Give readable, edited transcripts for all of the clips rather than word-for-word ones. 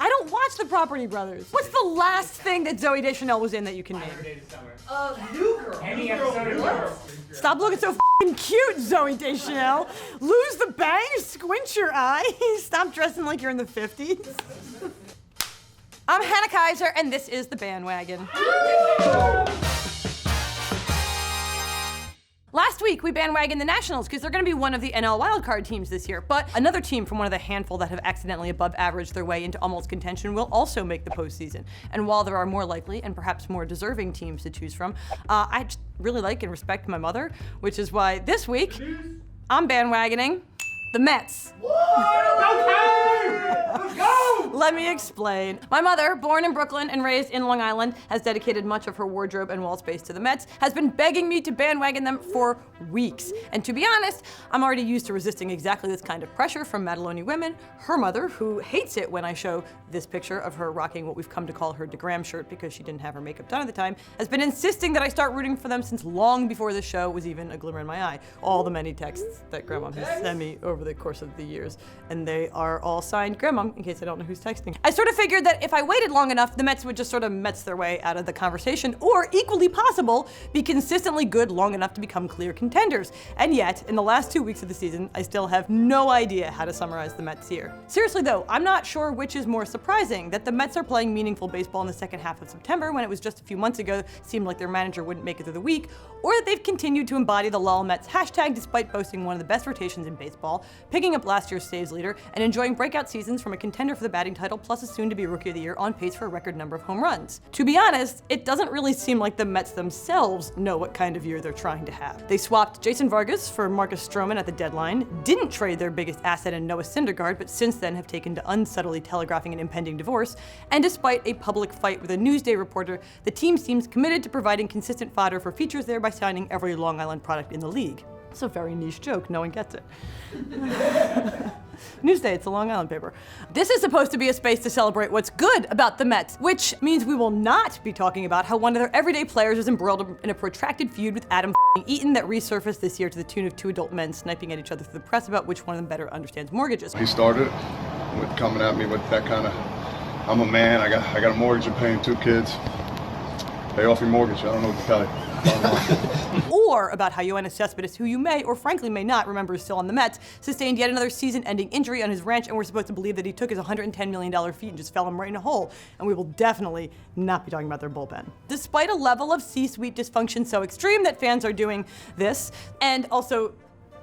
I don't watch The Property Brothers. What's the last thing that Zooey Deschanel was in that you can name? New Girl. Any episode of New Girl. Stop looking so f***ing cute, Zooey Deschanel. Lose the bang, squint your eye. Stop dressing like you're in the 50s. I'm Hannah Kaiser, and this is The Bandwagon. Last week, we bandwagoned the Nationals because they're going to be one of the NL wildcard teams this year. But another team from one of the handful that have accidentally above averaged their way into almost contention will also make the postseason. And while there are more likely and perhaps more deserving teams to choose from, I just really like and respect my mother, which is why this week, I'm bandwagoning the Mets. Let's go! Let me explain. My mother, born in Brooklyn and raised in Long Island, has dedicated much of her wardrobe and wall space to the Mets, has been begging me to bandwagon them for weeks. And to be honest, I'm already used to resisting exactly this kind of pressure from Mataloni women. Her mother, who hates it when I show this picture of her rocking what we've come to call her DeGram shirt because she didn't have her makeup done at the time, has been insisting that I start rooting for them since long before the show was even a glimmer in my eye. All the many texts that Grandma has sent me over the course of the years, and they are all signed Grandma, in case I don't know who's texting. I sort of figured that if I waited long enough, the Mets would just sort of Mets their way out of the conversation, or equally possible, be consistently good long enough to become clear contenders. And yet, in the last 2 weeks of the season, I still have no idea how to summarize the Mets here. Seriously though, I'm not sure which is more surprising, that the Mets are playing meaningful baseball in the second half of September when it was just a few months ago seemed like their manager wouldn't make it through the week, or that they've continued to embody the LOL Mets hashtag despite boasting one of the best rotations in baseball, picking up last year's saves leader, and enjoying breakout seasons from a contender for the batting title plus a soon-to-be Rookie of the Year on pace for a record number of home runs. To be honest, it doesn't really seem like the Mets themselves know what kind of year they're trying to have. They swapped Jason Vargas for Marcus Stroman at the deadline, didn't trade their biggest asset in Noah Syndergaard, but since then have taken to unsubtly telegraphing an impending divorce, and despite a public fight with a Newsday reporter, the team seems committed to providing consistent fodder for features there by signing every Long Island product in the league. It's a very niche joke, no one gets it. Newsday, it's a Long Island paper. This is supposed to be a space to celebrate what's good about the Mets, which means we will not be talking about how one of their everyday players is embroiled in a protracted feud with Adam Eaton that resurfaced this year to the tune of 2 adult men sniping at each other through the press about which one of them better understands mortgages. He started with coming at me with that kind of, I'm a man, I got a mortgage, I'm paying 2 kids. Pay off your mortgage, I don't know what to tell you. Or about how Yoenis Cespedes, who you may or frankly may not remember is still on the Mets, sustained yet another season-ending injury on his ranch, and we're supposed to believe that he took his $110 million fee and just fell him right in a hole. And we will definitely not be talking about their bullpen. Despite a level of C-suite dysfunction so extreme that fans are doing this, and also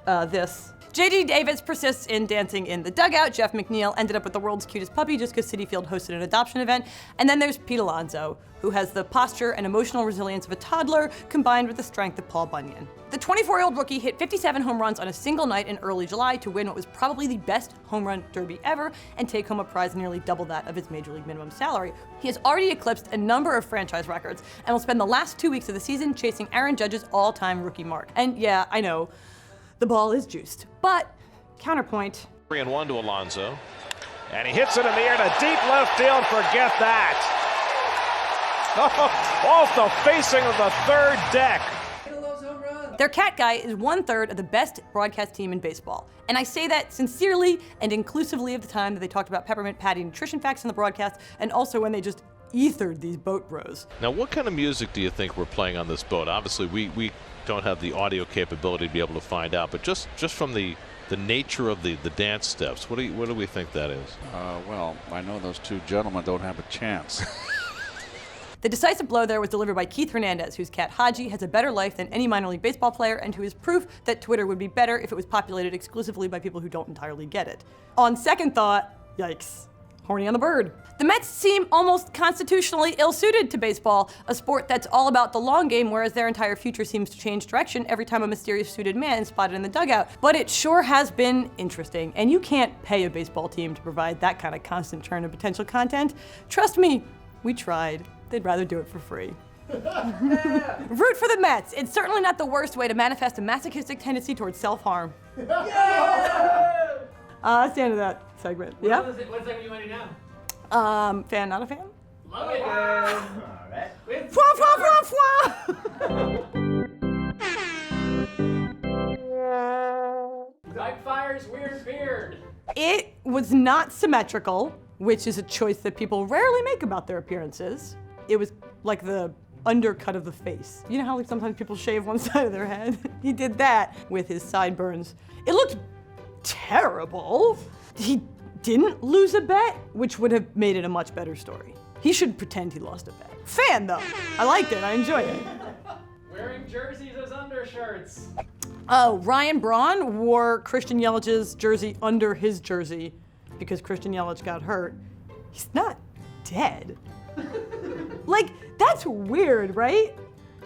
this. J.D. Davis persists in dancing in the dugout. Jeff McNeil ended up with the world's cutest puppy just because Citi Field hosted an adoption event. And then there's Pete Alonso, who has the posture and emotional resilience of a toddler combined with the strength of Paul Bunyan. The 24-year-old rookie hit 57 home runs on a single night in early July to win what was probably the best home run derby ever and take home a prize nearly double that of his major league minimum salary. He has already eclipsed a number of franchise records and will spend the last 2 weeks of the season chasing Aaron Judge's all-time rookie mark. And yeah, I know, the ball is juiced. But, counterpoint. 3-1 to Alonso. And he hits it in the air to deep left field. Forget that. Off the facing of the third deck. Their cat guy is 1/3 of the best broadcast team in baseball. And I say that sincerely and inclusively of the time that they talked about peppermint patty nutrition facts in the broadcast, and also when they just ethered these boat bros. Now, what kind of music do you think we're playing on this boat? Obviously, we don't have the audio capability to be able to find out, but just from the nature of the dance steps, what do we think that is? Well, I know those 2 gentlemen don't have a chance. The decisive blow there was delivered by Keith Hernandez, whose cat Haji has a better life than any minor league baseball player and who is proof that Twitter would be better if it was populated exclusively by people who don't entirely get it. On second thought, yikes. Horny on the bird. The Mets seem almost constitutionally ill-suited to baseball, a sport that's all about the long game, whereas their entire future seems to change direction every time a mysterious suited man is spotted in the dugout. But it sure has been interesting, and you can't pay a baseball team to provide that kind of constant churn of potential content. Trust me, we tried. They'd rather do it for free. Root for the Mets. It's certainly not the worst way to manifest a masochistic tendency towards self-harm. That's the end of that segment. Yeah? What segment you want to do now? Fan, not a fan? Love it. All right. Fwa, fwa, fwa, fwa. Mike Fire's weird beard. It was not symmetrical. which is a choice that people rarely make about their appearances. It was like the undercut of the face. You know how like sometimes people shave one side of their head? He did that with his sideburns. It looked terrible. He didn't lose a bet, which would have made it a much better story. He should pretend he lost a bet. Fan though. I liked it, I enjoyed it. Wearing jerseys as undershirts. Oh, Ryan Braun wore Christian Yelich's jersey under his jersey because Christian Yelich got hurt. He's not dead. Like, that's weird, right?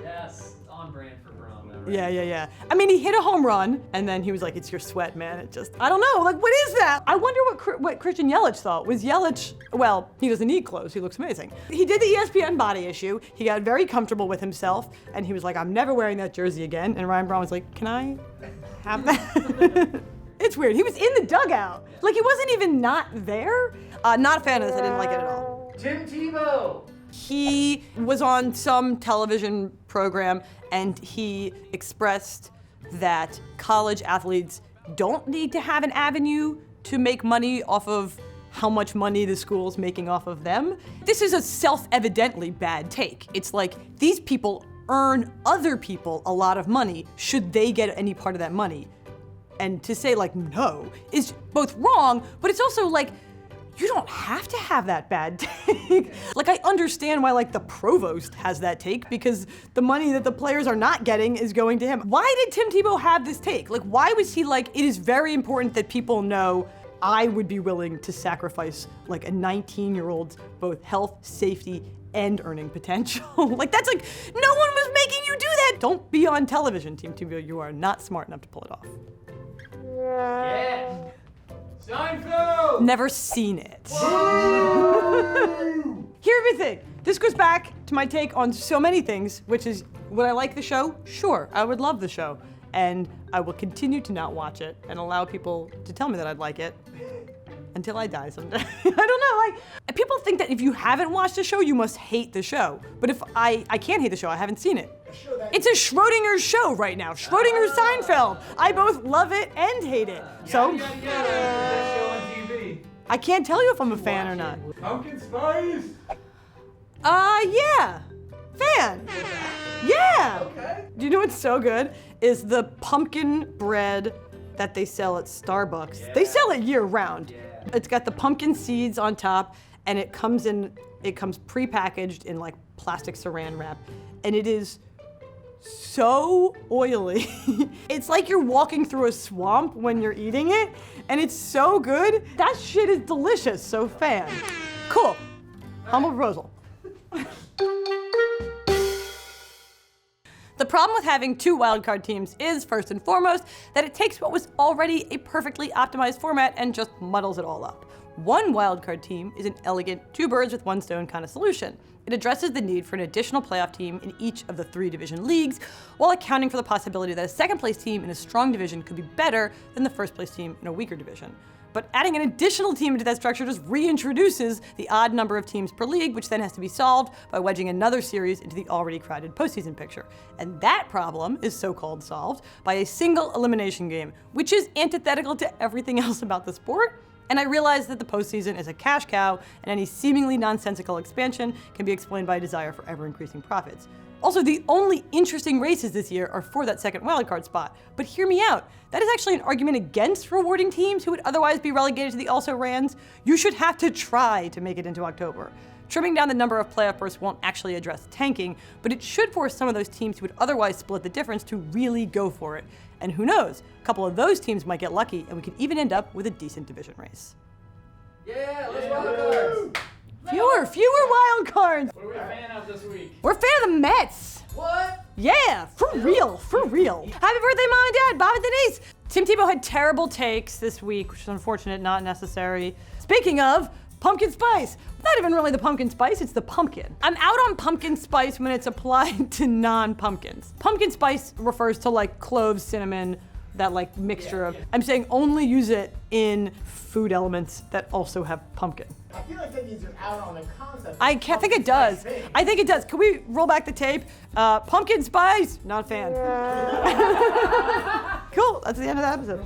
Yes, it's on brand for Braun though, right? Yeah. I mean, he hit a home run, and then he was like, it's your sweat, man. It just, I don't know, like, what is that? I wonder what Christian Yelich thought. Was Yelich, well, he doesn't need clothes, he looks amazing. He did the ESPN body issue, he got very comfortable with himself, and he was like, I'm never wearing that jersey again, and Ryan Braun was like, can I have that? It's weird, he was in the dugout. Like, he wasn't even not there. Not a fan of this, I didn't like it at all. Tim Tebow. He was on some television program and he expressed that college athletes don't need to have an avenue to make money off of how much money the school's making off of them. This is a self-evidently bad take. It's like these people earn other people a lot of money should they get any part of that money. And to say like no is both wrong, but it's also like, you don't have to have that bad take. Like, I understand why, like, the provost has that take because the money that the players are not getting is going to him. Why did Tim Tebow have this take? Like, why was he like, it is very important that people know I would be willing to sacrifice, like, a 19-year-old's both health, safety, and earning potential. Like, that's like, no one was making you do that. Don't be on television, Tim Tebow. You are not smart enough to pull it off. Yeah. Seinfeld! Never seen it. Here's the thing. This goes back to my take on so many things, which is, would I like the show? Sure, I would love the show. And I will continue to not watch it and allow people to tell me that I'd like it until I die someday. I don't know, like, people think that if you haven't watched the show, you must hate the show. But if I can't hate the show, I haven't seen it. It's a Schrodinger's show right now. Schrodinger's Seinfeld. I both love it and hate it. So, That show on TV. I can't tell you if I'm a fan or not. Pumpkin spice. Yeah. Fan. Yeah. Okay. Do you know what's so good? Is the pumpkin bread that they sell at Starbucks. Yeah. They sell it year round. Yeah. It's got the pumpkin seeds on top, and it comes pre-packaged in like plastic saran wrap, and it is so oily. It's like you're walking through a swamp when you're eating it, and it's so good. That shit is delicious, so fan. Cool. Humble proposal. The problem with having two wildcard teams is, first and foremost, that it takes what was already a perfectly optimized format and just muddles it all up. One wildcard team is an elegant two birds with one stone kind of solution. It addresses the need for an additional playoff team in each of the 3 division leagues, while accounting for the possibility that a second place team in a strong division could be better than the first place team in a weaker division. But adding an additional team into that structure just reintroduces the odd number of teams per league, which then has to be solved by wedging another series into the already crowded postseason picture. And that problem is so-called solved by a single elimination game, which is antithetical to everything else about the sport. And I realize that the postseason is a cash cow, and any seemingly nonsensical expansion can be explained by a desire for ever-increasing profits. Also, the only interesting races this year are for that second wildcard spot. But hear me out. That is actually an argument against rewarding teams who would otherwise be relegated to the also-rans. You should have to try to make it into October. Trimming down the number of playoff berths won't actually address tanking, but it should force some of those teams who would otherwise split the difference to really go for it. And who knows, a couple of those teams might get lucky, and we could even end up with a decent division race. Yeah, let's wildcards. Fewer wild cards. What are we a fan of this week? We're a fan of the Mets. What? Yeah, for real. Happy birthday, Mom and Dad, Bob and Denise. Tim Tebow had terrible takes this week, which is unfortunate, not necessary. Speaking of, pumpkin spice. Not even really the pumpkin spice, it's the pumpkin. I'm out on pumpkin spice when it's applied to non-pumpkins. Pumpkin spice refers to like cloves, cinnamon, that like mixture of. I'm saying only use it in food elements that also have pumpkin. I feel like that means you're out on the concept. I think it does. I think it does. Can we roll back the tape? Pumpkin spice, not a fan. Cool, that's the end of the episode.